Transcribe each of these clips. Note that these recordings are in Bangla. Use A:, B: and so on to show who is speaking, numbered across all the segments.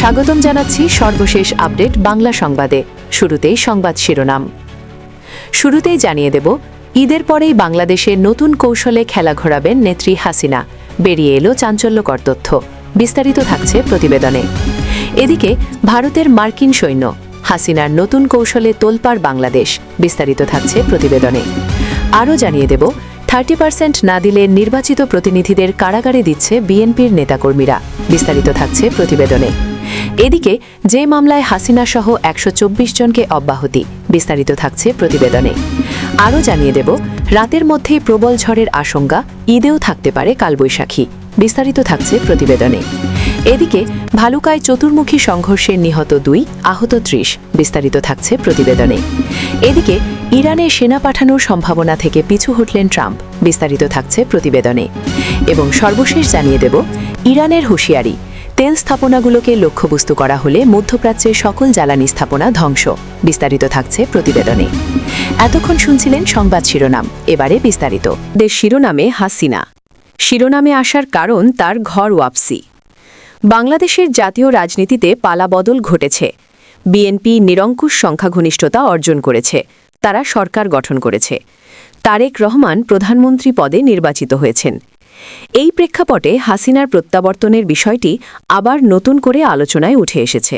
A: স্বাগতম জানাচ্ছি সর্বশেষ আপডেট বাংলা সংবাদে। শুরুতেই সংবাদ শিরোনাম। শুরুতেই জানিয়ে দেব, ঈদের পরেই বাংলাদেশে নতুন কৌশলে খেলা ঘোরাবেন নেত্রী হাসিনা। বেরিয়ে এলো চাঞ্চল্যকর তথ্য। বিস্তারিত থাকছে প্রতিবেদনে। এদিকে ভারতের মার্কিন সৈন্য, হাসিনার নতুন কৌশলে তোলপাড় বাংলাদেশ। বিস্তারিত থাকছে প্রতিবেদনে। আরও জানিয়ে দেব, 30% না দিলে নির্বাচিত প্রতিনিধিদের কারাগারে দিচ্ছে বিএনপির নেতাকর্মীরা। বিস্তারিত থাকছে প্রতিবেদনে। এদিকে যে মামলায় হাসিনা সহ 124 জনকে অব্যাহতি। বিস্তারিত থাকছে প্রতিবেদনে। আরও জানিয়ে দেব, রাতের মধ্যেই প্রবল ঝড়ের আশঙ্কা, ঈদেও থাকতে পারে কালবৈশাখী। বিস্তারিত থাকছে প্রতিবেদনে। এদিকে ভালুকায় চতুর্মুখী সংঘর্ষে নিহত 2, আহত 30। বিস্তারিত থাকছে প্রতিবেদনে। এদিকে ইরানে সেনা পাঠানোর সম্ভাবনা থেকে পিছু হটলেন ট্রাম্প। বিস্তারিত থাকছে প্রতিবেদনে। এবং সর্বশেষ জানিয়ে দেব, ইরানের হুঁশিয়ারি, তেল স্থাপনাগুলোকে লক্ষ্যবস্তু করা হলে মধ্যপ্রাচ্যের সকল জ্বালানি স্থাপনা ধ্বংস। বিস্তারিত থাকছে প্রতিবেদনে। এতক্ষণ শুনছিলেন সংবাদ শিরোনাম, এবারে বিস্তারিত। দেশ শিরোনামে হাসিনা। শিরোনামে আসার কারণ তার ঘর ওয়াপসি। বাংলাদেশের জাতীয় রাজনীতিতে পালাবদল ঘটেছে। বিএনপি নিরঙ্কুশ সংখ্যাগরিষ্ঠতা অর্জন করেছে, তারা সরকার গঠন করেছে। তারেক রহমান প্রধানমন্ত্রী পদে নির্বাচিত হয়েছেন। এই প্রেক্ষাপটে হাসিনার প্রত্যাবর্তনের বিষয়টি আবার নতুন করে আলোচনায় উঠে এসেছে।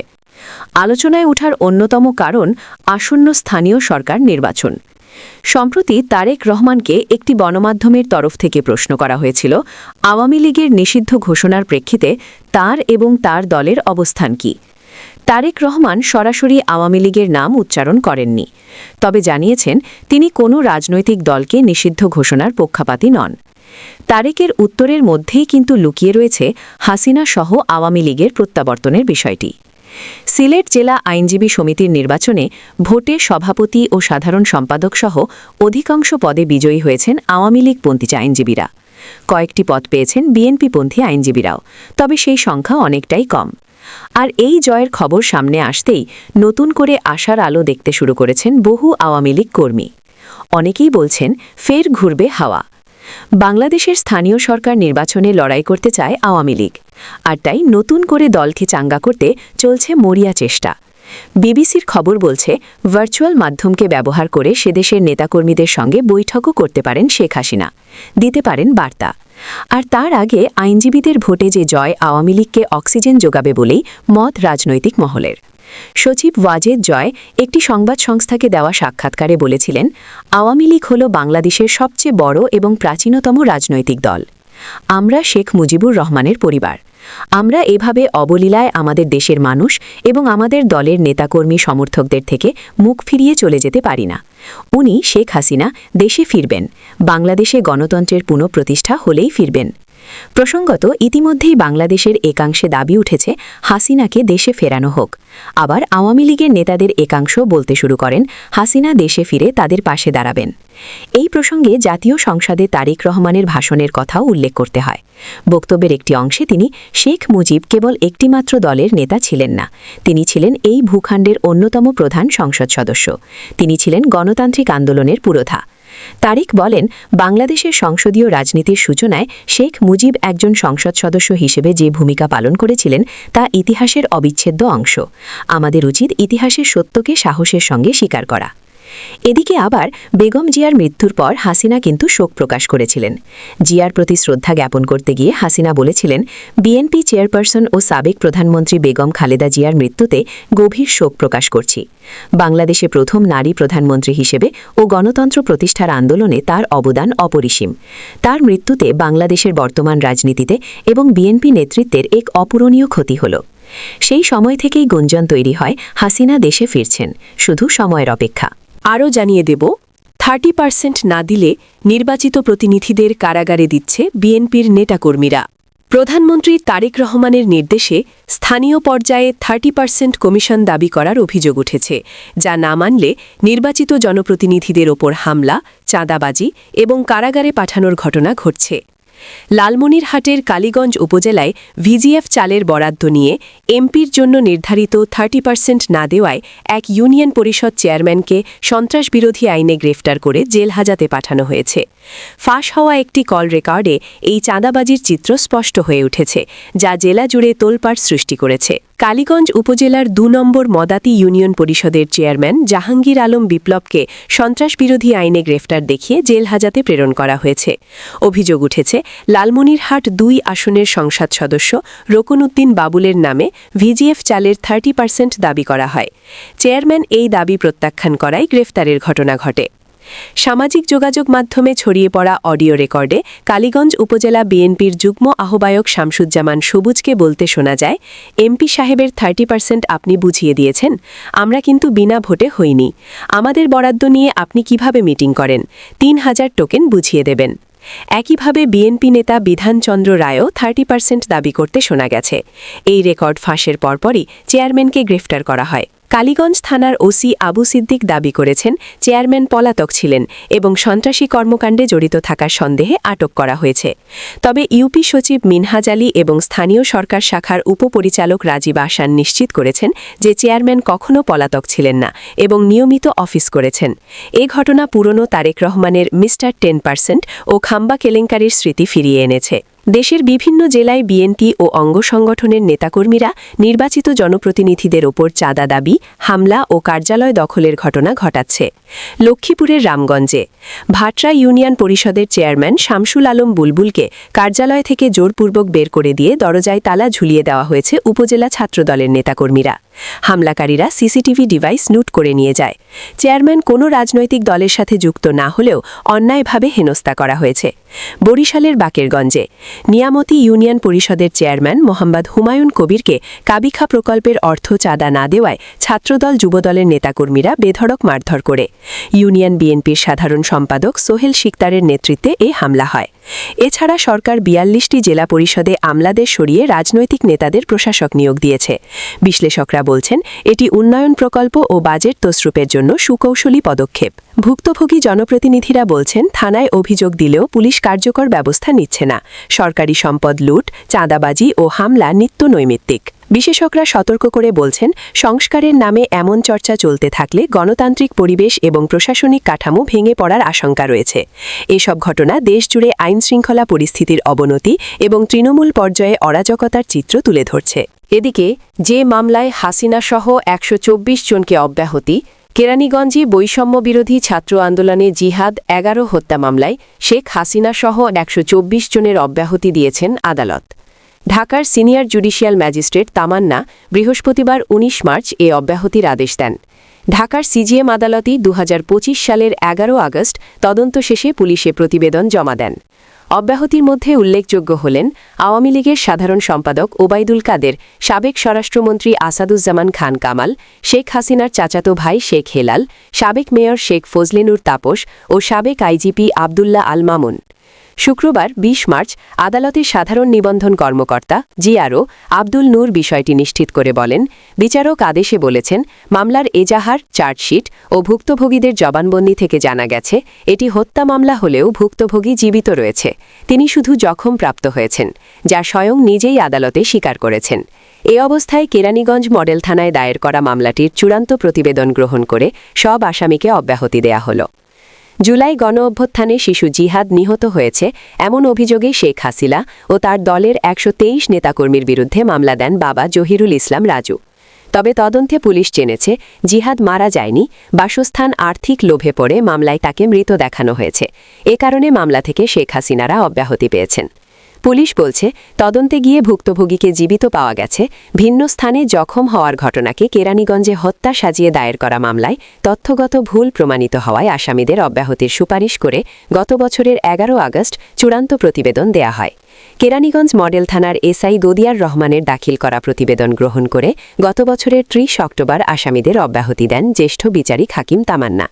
A: আলোচনায় ওঠার অন্যতম কারণ আসন্ন স্থানীয় সরকার নির্বাচন। সম্প্রতি তারেক রহমানকে একটি গণমাধ্যমের তরফ থেকে প্রশ্ন করা হয়েছিল, আওয়ামী লীগের নিষিদ্ধ ঘোষণার প্রেক্ষিতে তার এবং তার দলের অবস্থান কি। তারেক রহমান সরাসরি আওয়ামী লীগের নাম উচ্চারণ করেননি, তবে জানিয়েছেন তিনি কোনো রাজনৈতিক দলকে নিষিদ্ধ ঘোষণার পক্ষপাতী নন। তারেকের উত্তরের মধ্যেই কিন্তু লুকিয়ে রয়েছে হাসিনা সহ আওয়ামী লীগের প্রত্যাবর্তনের বিষয়টি। সিলেট জেলা আইনজীবী সমিতির নির্বাচনে ভোটে সভাপতি ও সাধারণ সম্পাদক সহ অধিকাংশ পদে বিজয়ী হয়েছেন আওয়ামী লীগপন্থী আইনজীবীরা। কয়েকটি পদ পেয়েছেন বিএনপিপন্থী আইনজীবীরাও, তবে সেই সংখ্যা অনেকটাই কম। আর এই জয়ের খবর সামনে আসতেই নতুন করে আশার আলো দেখতে শুরু করেছেন বহু আওয়ামী লীগ কর্মী। অনেকেই বলছেন ফের ঘুরবে হাওয়া। বাংলাদেশের স্থানীয় সরকার নির্বাচনে লড়াই করতে চায় আওয়ামী লীগ, আর তাই নতুন করে দলকে চাঙ্গা করতে চলছে মরিয়া চেষ্টা। বিবিসির খবর বলছে, ভার্চুয়াল মাধ্যমকে ব্যবহার করে সেদেশের নেতাকর্মীদের সঙ্গে বৈঠকও করতে পারেন শেখ হাসিনা, দিতে পারেন বার্তা। আর তার আগে আইনজীবীদের ভোটে যে জয় আওয়ামী লীগকে অক্সিজেন যোগাবে বলেই মত রাজনৈতিক মহলের। সচিব ওয়াজেদ জয় একটি সংবাদ সংস্থাকে দেওয়া সাক্ষাৎকারে বলেছিলেন, আওয়ামী লীগ হল বাংলাদেশের সবচেয়ে বড় এবং প্রাচীনতম রাজনৈতিক দল। আমরা শেখ মুজিবুর রহমানের পরিবার। আমরা এভাবে অবলীলায় আমাদের দেশের মানুষ এবং আমাদের দলের নেতাকর্মী সমর্থকদের থেকে মুখ ফিরিয়ে চলে যেতে পারি না। উনি শেখ হাসিনা দেশে ফিরবেন, বাংলাদেশে গণতন্ত্রের পুনঃপ্রতিষ্ঠা হলেই ফিরবেন। প্রসঙ্গত, ইতিমধ্যেই বাংলাদেশের একাংশে দাবি উঠেছে হাসিনাকে দেশে ফেরানো হোক। আবার আওয়ামী লীগের নেতাদের একাংশ বলতে শুরু করেন হাসিনা দেশে ফিরে তাদের পাশে দাঁড়াবেন। এই প্রসঙ্গে জাতীয় সংসদে তারেক রহমানের ভাষণের কথাও উল্লেখ করতে হয়। বক্তব্যের একটি অংশে তিনি, শেখ মুজিব কেবল একটিমাত্র দলের নেতা ছিলেন না, তিনি ছিলেন এই ভূখণ্ডের অন্যতম প্রধান সংসদ সদস্য। তিনি ছিলেন গণতান্ত্রিক আন্দোলনের পুরোধা। তারেক বলেন, বাংলাদেশের সংসদীয় রাজনীতির সূচনায় শেখ মুজিব একজন সংসদ সদস্য হিসেবে যে ভূমিকা পালন করেছিলেন তা ইতিহাসের অবিচ্ছেদ্য অংশ। আমাদের উচিত ইতিহাসের সত্যকে সাহসের সঙ্গে স্বীকার করা। এদিকে আবার বেগম জিয়ার মৃত্যুর পর হাসিনা কিন্তু শোক প্রকাশ করেছিলেন। জিয়ার প্রতি শ্রদ্ধা জ্ঞাপন করতে গিয়ে হাসিনা বলেছিলেন, বিএনপি চেয়ারপারসন ও সাবেক প্রধানমন্ত্রী বেগম খালেদা জিয়ার মৃত্যুতে গভীর শোক প্রকাশ করছি। বাংলাদেশে প্রথম নারী প্রধানমন্ত্রী হিসেবে ও গণতন্ত্র প্রতিষ্ঠার আন্দোলনে তার অবদান অপরিসীম। তার মৃত্যুতে বাংলাদেশের বর্তমান রাজনীতিতে এবং বিএনপি নেতৃত্বের এক অপূরণীয় ক্ষতি হল। সেই সময় থেকেই গুঞ্জন তৈরি হয় হাসিনা দেশে ফিরছেন, শুধু সময়ের অপেক্ষা।
B: আরও জানিয়ে দেব, 30% না দিলে নির্বাচিত প্রতিনিধিদের কারাগারে দিচ্ছে বিএনপির নেতাকর্মীরা। প্রধানমন্ত্রী তারেক রহমানের নির্দেশে স্থানীয় পর্যায়ে 30% কমিশন দাবি করার অভিযোগ উঠেছে, যা না মানলে নির্বাচিত জনপ্রতিনিধিদের ওপর হামলা, চাঁদাবাজি এবং কারাগারে পাঠানোর ঘটনা ঘটছে। লালমনিরহাটের কালীগঞ্জ উপজেলায় ভিজিএফ চালের বরাদ্দ নিয়ে এমপির জন্য নির্ধারিত 30% না দেওয়ায় এক ইউনিয়ন পরিষদ চেয়ারম্যানকে সন্ত্রাসবিরোধী আইনে গ্রেফতার করে জেল হাজতে পাঠানো হয়েছে। ফাঁস হওয়া একটি কল রেকর্ডে এই চাঁদাবাজির চিত্র স্পষ্ট হয়ে উঠেছে, যা জেলা জুড়ে তোলপাড় সৃষ্টি করেছে। কালীগঞ্জ উপজেলার ২ নম্বর মদাতি ইউনিয়ন পরিষদের চেয়ারম্যান জাহাঙ্গীর আলম বিপ্লবকে সন্ত্রাসবিরোধী আইনে গ্রেফতার দেখিয়ে জেল হাজতে প্রেরণ করা হয়েছে। অভিযোগ উঠেছে লালমনিরহাট ২ আসনের সংসদ সদস্য রোকনউদ্দিন বাবুলের নামে ভিজিএফ চালের 30% দাবি করা হয়। চেয়ারম্যান এই দাবি প্রত্যাখ্যান করায় গ্রেফতারের ঘটনা ঘটে। সামাজিক যোগাযোগ মাধ্যমে ছড়িয়ে পড়া অডিও রেকর্ডে কালীগঞ্জ উপজেলা বিএনপির যুগ্ম আহ্বায়ক শামসুজ্জামান সবুজকে বলতে শোনা যায়, এমপি সাহেবের 30% আপনি বুঝিয়ে দিয়েছেন, আমরা কিন্তু বিনা ভোটে হইনি, আমাদের বরাদ্দ নিয়ে আপনি কিভাবে মিটিং করেন, ৩,০০০ টোকেন বুঝিয়ে দেবেন। একইভাবে বিএনপি নেতা বিধানচন্দ্র রায়ও 30% দাবি করতে শোনা গেছে। এই রেকর্ড ফাঁসের পরপরই চেয়ারম্যানকে গ্রেফতার করা হয়। কালীগঞ্জ থানার ওসি আবু সিদ্দিক দাবি করেছেন, চেয়ারম্যান পলাতক ছিলেন এবং সন্ত্রাসী কর্মকাণ্ডে জড়িত থাকার সন্দেহে আটক করা হয়েছে। তবে ইউপি সচিব মিনহাজ আলী এবং স্থানীয় সরকার শাখার উপপরিচালক রাজীব আহসান নিশ্চিত করেছেন যে চেয়ারম্যান কখনও পলাতক ছিলেন না এবং নিয়মিত অফিস করেছেন। এ ঘটনা পুরনো তারেক রহমানের মিস্টার 10% ও খাম্বা কেলেঙ্কারির স্মৃতি ফিরিয়ে এনেছে। দেশের বিভিন্ন জেলায় বিএনপি ও অঙ্গ সংগঠনের নেতাকর্মীরা নির্বাচিত জনপ্রতিনিধিদের ওপর চাঁদা দাবি, হামলা ও কার্যালয় দখলের ঘটনা ঘটাচ্ছে। লক্ষ্মীপুরের রামগঞ্জে ভাটরা ইউনিয়ন পরিষদের চেয়ারম্যান শামসুল আলম বুলবুলকে কার্যালয় থেকে জোরপূর্বক বের করে দিয়ে দরজায় তালা ঝুলিয়ে দেওয়া হয়েছে উপজেলা ছাত্রদলের নেতাকর্মীরা। হামলাকারীরা সিসিটিভি ডিভাইস লুট করে নিয়ে যায়। চেয়ারম্যান কোনো রাজনৈতিক দলের সাথে যুক্ত না হলেও অন্যায়ভাবে হেনস্থা করা হয়েছে। বরিশালের বাকেরগঞ্জে নিয়ামতি ইউনিয়ন পরিষদের চেয়ারম্যান মোহাম্মদ হুমায়ুন কবিরকে কাবিখা প্রকল্পের অর্থ চাঁদা না দেওয়ায় ছাত্রদল যুবদলের নেতাকর্মীরা বেধড়ক মারধর করে। ইউনিয়ন বিএনপির সাধারণ সম্পাদক সোহেল শিকদারের নেতৃত্বে এ হামলা হয়। এছাড়া সরকার ৪২টি জেলা পরিষদে আমলাদের সরিয়ে রাজনৈতিক নেতাদের প্রশাসক নিয়োগ দিয়েছে। বিশ্লেষকরা বলছেন, এটি উন্নয়ন প্রকল্প ও বাজেট তসরুপের জন্য সুকৌশলী পদক্ষেপ। ভুক্তভোগী জনপ্রতিনিধিরা বলছেন, থানায় অভিযোগ দিলেও পুলিশ কার্যকর ব্যবস্থা নিচ্ছে না। সরকারি সম্পদ লুট, চাঁদাবাজি ও হামলা নিত্য নৈমিত্তিক। বিশেষজ্ঞরা সতর্ক করে বলছেন, সংস্কারের নামে এমন চর্চা চলতে থাকলে গণতান্ত্রিক পরিবেশ এবং প্রশাসনিক কাঠামো ভেঙে পড়ার আশঙ্কা রয়েছে। এসব ঘটনা দেশজুড়ে আইনশৃঙ্খলা পরিস্থিতির অবনতি এবং তৃণমূল পর্যায়ে অরাজকতার চিত্র তুলে ধরছে।
A: এদিকে যে মামলায় হাসিনাসহ ১২৪ জনকে অব্যাহতি, কেরানীগঞ্জে বৈষম্যবিরোধী ছাত্র আন্দোলনে জিহাদ ১১ হত্যা মামলায় শেখ হাসিনাসহ ১২৪ জনের অব্যাহতি দিয়েছেন আদালত। ঢাকার সিনিয়র জুডিশিয়াল ম্যাজিস্ট্রেট তামান্না বৃহস্পতিবার ১৯ মার্চ এ অব্যাহতির আদেশ দেন। ঢাকার সিজিএম আদালতই ২০২৫ সালের ১১ আগস্ট তদন্ত শেষে পুলিশে প্রতিবেদন জমা দেন। অব্যাহতির মধ্যে উল্লেখযোগ্য হলেন আওয়ামী লীগের সাধারণ সম্পাদক ওবায়দুল কাদের, সাবেক স্বরাষ্ট্রমন্ত্রী আসাদুজ্জামান খান কামাল, শেখ হাসিনার চাচাতো ভাই শেখ হেলাল, সাবেক মেয়র শেখ ফজলেনুর তাপস ও সাবেক আইজিপি আবদুল্লাহ আল মামুন। শুক্রবার ২০ মার্চ আদালতের সাধারণ নিবন্ধন কর্মকর্তা জিআরও আব্দুল নূর বিষয়টি নিশ্চিত করে বলেন, বিচারক আদেশে বলেছেন, মামলার এজাহার, চার্জশিট ও ভুক্তভোগীদের জবানবন্দি থেকে জানা গেছে এটি হত্যা মামলা হলেও ভুক্তভোগী জীবিত রয়েছে। তিনি শুধু জখম প্রাপ্ত হয়েছেন, যা স্বয়ং নিজেই আদালতে স্বীকার করেছেন। এ অবস্থায় কেরানীগঞ্জ মডেল থানায় দায়ের করা মামলাটির চূড়ান্ত প্রতিবেদন গ্রহণ করে সব আসামিকে অব্যাহতি দেয়া হল। জুলাই গণঅভ্যুত্থানে শিশু জিহাদ নিহত হয়েছে এমন অভিযোগে শেখ হাসিনা ও তার দলের ১২৩ নেতাকর্মীর বিরুদ্ধে মামলা দেন বাবা জহিরুল ইসলাম রাজু। তবে তদন্তে পুলিশ জেনেছে জিহাদ মারা যায়নি, বাসস্থান আর্থিক লোভে পড়ে মামলায় তাকে মৃত দেখানো হয়েছে। এ কারণে মামলা থেকে শেখ হাসিনারা অব্যাহতি পেয়েছেন। পুলিশ বলছে, তদন্তে গিয়ে ভুক্তভোগীকে জীবিত পাওয়া গেছে। ভিন্ন স্থানে জখম হওয়ার ঘটনাকে কেরানীগঞ্জে হত্যা সাজিয়ে দায়ের করা মামলায় তথ্যগত ভুল প্রমাণিত হওয়ায় আসামিদের অব্যাহতির সুপারিশ করে গত বছরের ১১ আগস্ট চূড়ান্ত প্রতিবেদন দেয়া হয়। কেরানীগঞ্জ মডেল থানার এসআই দদিয়ার রহমানের দাখিল করা প্রতিবেদন গ্রহণ করে গত বছরের ৩০ অক্টোবর আসামিদের অব্যাহতি দেন জ্যেষ্ঠ বিচারিক হাকিম তামান্না।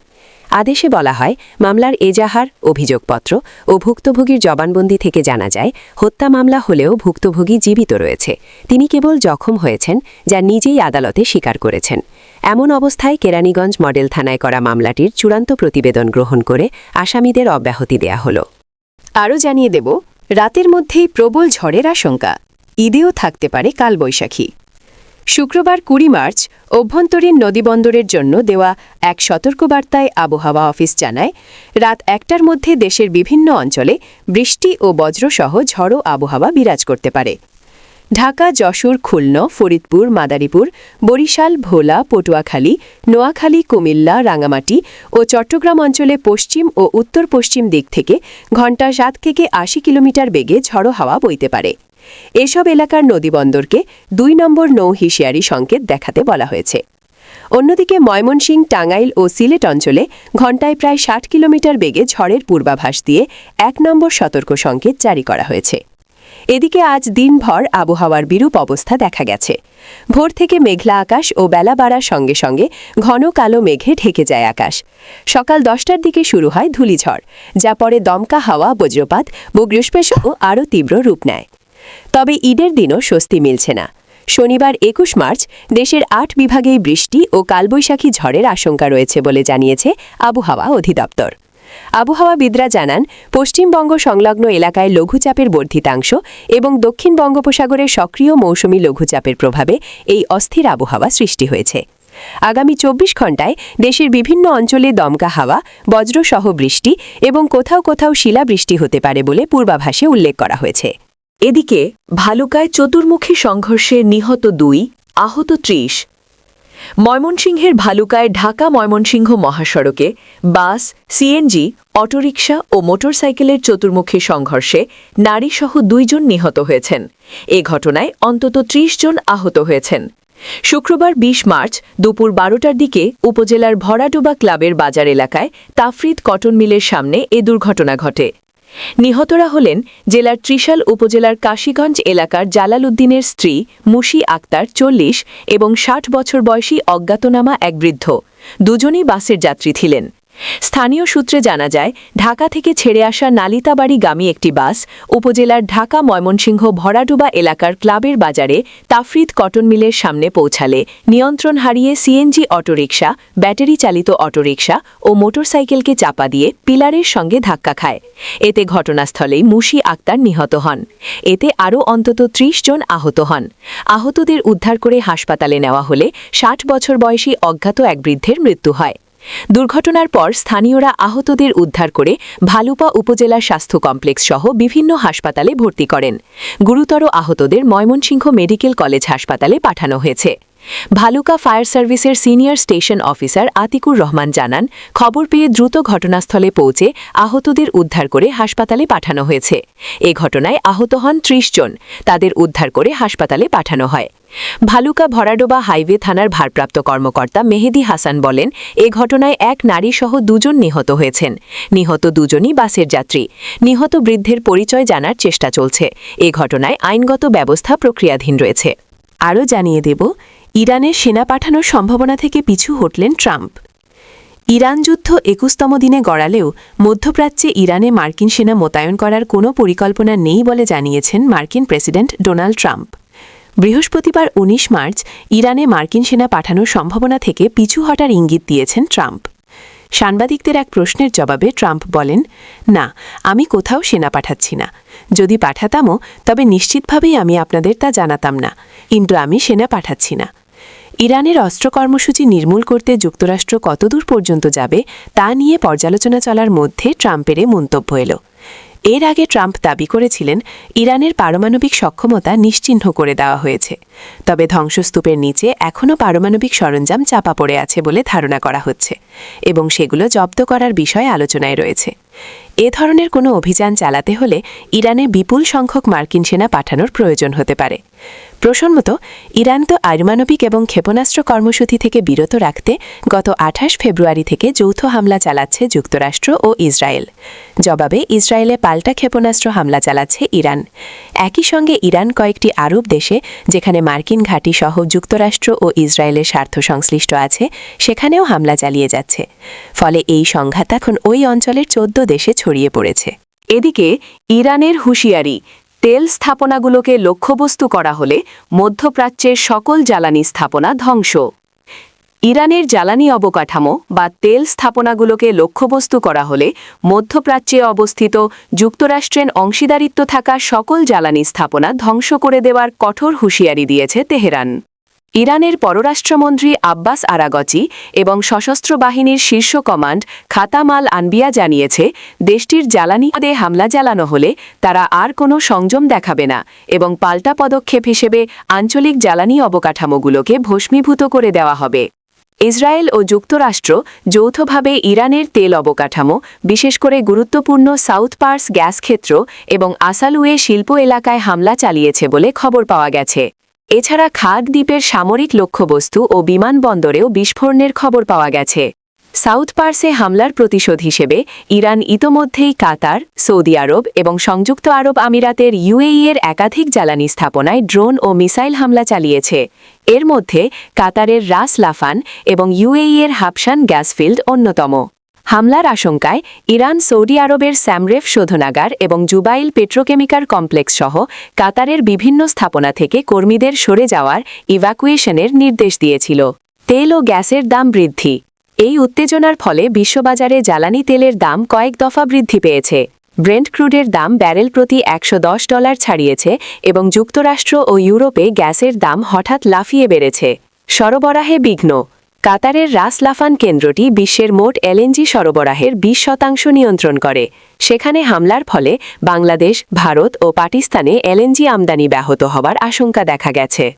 A: আদেশে বলা হয়, মামলার এজাহার, অভিযোগপত্র ও ভুক্তভোগীর জবানবন্দি থেকে জানা যায় হত্যা মামলা হলেও ভুক্তভোগী জীবিত রয়েছে। তিনি কেবল জখম হয়েছেন, যা নিজেই আদালতে স্বীকার করেছেন। এমন অবস্থায় কেরানীগঞ্জ মডেল থানায় করা মামলাটির চূড়ান্ত প্রতিবেদন গ্রহণ করে আসামিদের অব্যাহতি দেয়া হল। আরও জানিয়ে দেব, রাতের মধ্যেই প্রবল ঝড়ের আশঙ্কা, ঈদেও থাকতে পারে কালবৈশাখী। শুক্রবার ২০ মার্চ অভ্যন্তরীণ নদীবন্দরের জন্য দেওয়া এক সতর্কবার্তায় আবহাওয়া অফিস জানায়, রাত ১টার মধ্যে দেশের বিভিন্ন অঞ্চলে বৃষ্টি ও বজ্রসহ ঝড়ো আবহাওয়া বিরাজ করতে পারে। ঢাকা, যশোর, খুলনা, ফরিদপুর, মাদারীপুর, বরিশাল, ভোলা, পটুয়াখালী, নোয়াখালী, কুমিল্লা, রাঙামাটি ও চট্টগ্রাম অঞ্চলে পশ্চিম ও উত্তর পশ্চিম দিক থেকে ঘণ্টায় ৭ থেকে ৮০ কিলোমিটার বেগে ঝড়ো হাওয়া বইতে পারে। এসব এলাকার নদীবন্দরকে ২ নম্বর নৌ হুঁশিয়ারি সংকেত দেখাতে বলা হয়েছে। অন্যদিকে ময়মনসিংহ, টাঙ্গাইল ও সিলেট অঞ্চলে ঘণ্টায় প্রায় ৬০ কিলোমিটার বেগে ঝড়ের পূর্বাভাস দিয়ে ১ নম্বর সতর্ক সংকেত জারি করা হয়েছে। এদিকে আজ দিনভর আবহাওয়ার বিরূপ অবস্থা দেখা গেছে। ভোর থেকে মেঘলা আকাশ ও বেলা বাড়ার সঙ্গে সঙ্গে ঘন কালো মেঘে ঢেকে যায় আকাশ। সকাল ১০টার দিকে শুরু হয় ধূলিঝড়, যা পরে দমকা হাওয়া, বজ্রপাত ও গ্রীষ্মেও আরও তীব্র রূপ নেয়। তবে ঈদের দিনও স্বস্তি মিলছে না। শনিবার ২১ মার্চ দেশের ৮ বিভাগেই বৃষ্টি ও কালবৈশাখী ঝড়ের আশঙ্কা রয়েছে বলে জানিয়েছে আবহাওয়া অধিদপ্তর। আবহাওয়াবিদরা জানান, পশ্চিমবঙ্গ সংলগ্ন এলাকায় লঘুচাপের বর্ধিতাংশ এবং দক্ষিণ বঙ্গোপসাগরের সক্রিয় মৌসুমী লঘুচাপের প্রভাবে এই অস্থির আবহাওয়া সৃষ্টি হয়েছে। আগামী ২৪ ঘণ্টায় দেশের বিভিন্ন অঞ্চলে দমকা হাওয়া, বজ্রসহ বৃষ্টি এবং কোথাও কোথাও শিলাবৃষ্টি হতে পারে বলে পূর্বাভাসে উল্লেখ করা হয়েছে। এদিকে ভালুকায় চতুর্মুখী সংঘর্ষে নিহত ২, আহত ৩০। ময়মনসিংহের ভালুকায় ঢাকা ময়মনসিংহ মহাসড়কে বাস, সিএনজি, অটোরিকশা ও মোটরসাইকেলের চতুর্মুখী সংঘর্ষে নারীসহ ২ জন নিহত হয়েছেন। এ ঘটনায় অন্তত ৩০ জন আহত হয়েছেন। শুক্রবার ২০ মার্চ দুপুর ১২টার দিকে উপজেলার ভরাডোবা ক্লাবের বাজার এলাকায় তাফরিদ কটন মিলের সামনে এ দুর্ঘটনা ঘটে। নিহতরা হলেন জেলার ত্রিশাল উপজেলার কাশীগঞ্জ এলাকার জালাল উদ্দিনের স্ত্রী মুশি আক্তার ৪০ এবং ৬০ বছর বয়সী অজ্ঞাতনামা এক বৃদ্ধ। দুজনই বাসের যাত্রী ছিলেন। স্থানীয় সূত্রে জানা যায়, ঢাকা থেকে ছেড়ে আসা নালিতাবাড়িগামী একটি বাস উপজেলার ঢাকা ময়মনসিংহ ভরাডোবা এলাকার ক্লাবের বাজারে তাফরিদ কটন মিলের সামনে পৌঁছালে নিয়ন্ত্রণ হারিয়ে সিএনজি অটোরিকশা, ব্যাটারি চালিত অটোরিকশা ও মোটরসাইকেলকে চাপা দিয়ে পিলারের সঙ্গে ধাক্কা খায়। এতে ঘটনাস্থলেই মুশি আক্তার নিহত হন। এতে আরও অন্তত ৩০ জন আহত হন। আহতদের উদ্ধার করে হাসপাতালে নেওয়া হলে ৬০ বছর বয়সী অজ্ঞাত এক বৃদ্ধের মৃত্যু হয়। দুর্ঘটনার পর স্থানীয়রা আহতদের উদ্ধার করে ভালুপা উপজেলা স্বাস্থ্য কমপ্লেক্স সহ বিভিন্ন হাসপাতালে ভর্তি করেন। গুরুতর আহতদের ময়মনসিংহ মেডিকেল কলেজ হাসপাতালে পাঠানো হয়েছে। ভালুকা ফায়ার সার্ভিসের senior station officer Atiqur Rahman জানান, খবর পেয়ে দ্রুত ঘটনাস্থলে পৌঁছে আহতদের উদ্ধার করে হাসপাতালে পাঠানো হয়েছে। এ ঘটনায় আহত হন ৩০ জন। তাদের উদ্ধার করে হাসপাতালে পাঠানো হয়। ভালুকা ভরাডোবা হাইওয়ে থানার ভারপ্রাপ্ত কর্মকর্তা মেহেদি হাসান বলেন, এ ঘটনায় এক নারীসহ ২ জন নিহত হয়েছেন। নিহত দুজনই বাসের যাত্রী। নিহত বৃদ্ধের পরিচয় জানার চেষ্টা চলছে। এ ঘটনায় আইনগত ব্যবস্থা প্রক্রিয়াধীন রয়েছে। আরও জানিয়ে দেব, ইরানের সেনা পাঠানোর সম্ভাবনা থেকে পিছু হটলেন ট্রাম্প। ইরান যুদ্ধ ২১তম দিনে গড়ালেও মধ্যপ্রাচ্যে ইরানে মার্কিন সেনা মোতায়েন করার কোনো পরিকল্পনা নেই বলে জানিয়েছেন মার্কিন প্রেসিডেন্ট ডোনাল্ড ট্রাম্প। বৃহস্পতিবার ১৯ মার্চ ইরানে মার্কিন সেনা পাঠানোর সম্ভাবনা থেকে পিছু হটার ইঙ্গিত দিয়েছেন ট্রাম্প। সাংবাদিকদের এক প্রশ্নের জবাবে ট্রাম্প বলেন, না, আমি কোথাও সেনা পাঠাচ্ছি না। যদি পাঠাতামও তবে নিশ্চিতভাবেই আমি আপনাদের তা জানাতাম না, কিন্তু আমি সেনা পাঠাচ্ছি না। ইরানের অস্ত্র কর্মসূচি নির্মূল করতে যুক্তরাষ্ট্র কতদূর পর্যন্ত যাবে তা নিয়ে পর্যালোচনা চলার মধ্যে ট্রাম্পের এ মন্তব্য এল। এর আগে ট্রাম্প দাবি করেছিলেন, ইরানের পারমাণবিক সক্ষমতা নিশ্চিহ্ন করে দেওয়া হয়েছে, তবে ধ্বংসস্তূপের নিচে এখনও পারমাণবিক সরঞ্জাম চাপা পড়ে আছে বলে ধারণা করা হচ্ছে এবং সেগুলো জব্দ করার বিষয়ে আলোচনায় রয়েছে। এ ধরনের কোনো অভিযান চালাতে হলে ইরানে বিপুল সংখ্যক মার্কিন সেনা পাঠানোর প্রয়োজন হতে পারে। প্রসঙ্গত, ইরান তো পারমাণবিক এবং ক্ষেপণাস্ত্র কর্মসূচি থেকে বিরত রাখতে গত ২৮ ফেব্রুয়ারি থেকে যৌথ হামলা চালাচ্ছে যুক্তরাষ্ট্র ও ইসরায়েল। জবাবে ইসরায়েলে পাল্টা ক্ষেপণাস্ত্র হামলা চালাচ্ছে ইরান। একই সঙ্গে ইরান কয়েকটি আরব দেশে, যেখানে মার্কিন ঘাঁটি সহ যুক্তরাষ্ট্র ও ইসরায়েলের স্বার্থ সংশ্লিষ্ট আছে, সেখানেও হামলা চালিয়ে যাচ্ছে। ফলে এই সংঘাত এখন ওই অঞ্চলের ১৪ দেশে ছড়িয়ে পড়েছে। এদিকে ইরানের হুঁশিয়ারি, তেল স্থাপনাগুলোকে লক্ষ্যবস্তু করা হলে মধ্যপ্রাচ্যের সকল জ্বালানি স্থাপনা ধ্বংস। ইরানের জ্বালানি অবকাঠামো বা তেল স্থাপনাগুলোকে লক্ষ্যবস্তু করা হলে মধ্যপ্রাচ্যে অবস্থিত যুক্তরাষ্ট্রের অংশীদারিত্ব থাকা সকল জ্বালানি স্থাপনা ধ্বংস করে দেওয়ার কঠোর হুঁশিয়ারি দিয়েছে তেহরান। ইরানের পররাষ্ট্রমন্ত্রী আব্বাস আরাগচি এবং সশস্ত্র বাহিনীর শীর্ষ কমান্ড খাতাম আল আনবিয়া জানিয়েছে, দেশটির জ্বালানি পদে হামলা চালানো হলে তারা আর কোনো সংযম দেখাবে না এবং পাল্টা পদক্ষেপ হিসেবে আঞ্চলিক জ্বালানি অবকাঠামোগুলোকে ভস্মীভূত করে দেওয়া হবে। ইসরায়েল ও যুক্তরাষ্ট্র যৌথভাবে ইরানের তেল অবকাঠামো, বিশেষ করে গুরুত্বপূর্ণ সাউথ পার্স গ্যাস ক্ষেত্র এবং আসালুয়ে শিল্প এলাকায় হামলা চালিয়েছে বলে খবর পাওয়া গেছে। এছাড়া খাদ দ্বীপের সামরিক লক্ষ্যবস্তু ও বিমানবন্দরেও বিস্ফোরণের খবর পাওয়া গেছে। সাউথ পার্সে হামলার প্রতিশোধ হিসেবে ইরান ইতোমধ্যেই কাতার, সৌদি আরব এবং সংযুক্ত আরব আমিরাতের ইউএই-এর একাধিক জ্বালানি স্থাপনায় ড্রোন ও মিসাইল হামলা চালিয়েছে। এর মধ্যে কাতারের রাস লাফান এবং ইউএই-এর হাবশান গ্যাস ফিল্ড অন্যতম। হামলার আশঙ্কায় ইরান সৌদি আরবের স্যামরেফ শোধনাগার এবং জুবাইল পেট্রোকেমিক্যাল কমপ্লেক্স সহ কাতারের বিভিন্ন স্থাপনা থেকে কর্মীদের সরে যাওয়ার ইভ্যাকুয়েশনের নির্দেশ দিয়েছিল। তেল ও গ্যাসের দাম বৃদ্ধি। এই উত্তেজনার ফলে বিশ্ববাজারে জ্বালানি তেলের দাম কয়েক দফা বৃদ্ধি পেয়েছে। ব্রেন্ট ক্রুডের দাম ব্যারেল প্রতি $110 ছাড়িয়েছে এবং যুক্তরাষ্ট্র ও ইউরোপে গ্যাসের দাম হঠাৎ লাফিয়ে বেড়েছে। সরবরাহে বিঘ্ন। কাতারের রাস লাফান কেন্দ্রটি বিশ্বের মোট এলএনজি সরবরাহের 20% নিয়ন্ত্রণ করে। সেখানে হামলার ফলে বাংলাদেশ, ভারত ও পাকিস্তানে এলএনজি আমদানি ব্যাহত হওয়ার আশঙ্কা দেখা গেছে।